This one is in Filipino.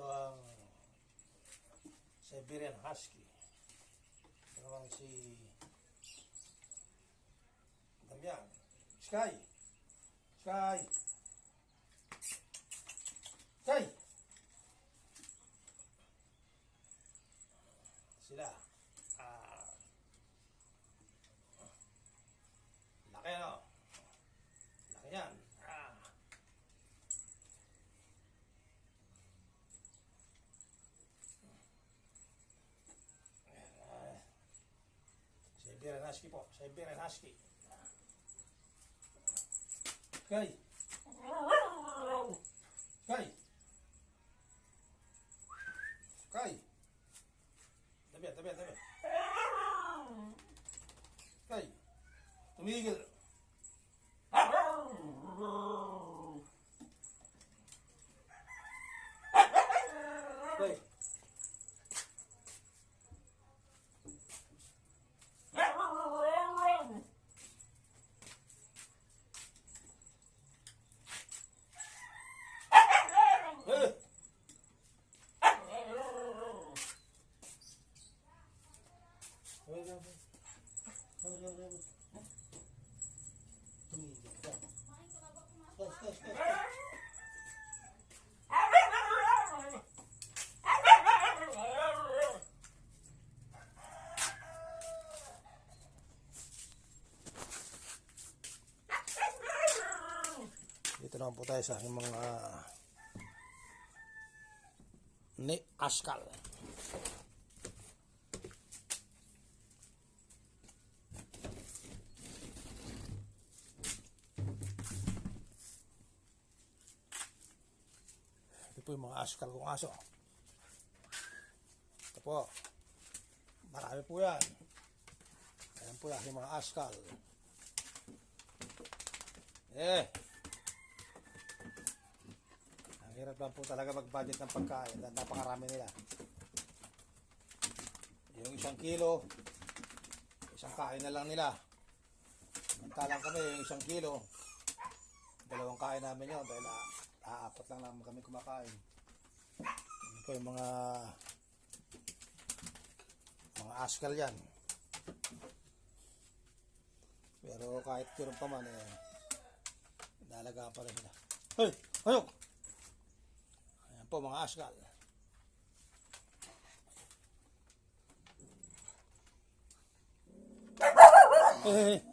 Ito ang Siberian Husky. Ito naman si Damian. Sky! Sky! Sky! Sila. Laki ano? Laki yan. Siberian Husky po. Siberian Husky. Sky! Sky! Sky! Tabi. Sky! Tumigil! Sky! Dito naman po tayo sa aking mga ni Askal. Ito po yung mga Askal kong aso. Ito po. Marami po yan. Ayan po yung mga Askal. Ang hirap lang po talaga mag-budget ng pagkain. Napakarami nila. Yung 1 kilo, isang kain na lang nila. Mantalang kami, yung 1 kilo, 2 kain namin yun dahil apat lang naman kami kumakain. Yan po yung mga Askal yan. Pero kahit kirong pa man, nalagaan pa rin sila. Hey! Ayok! Ayan po mga Askal. Hey!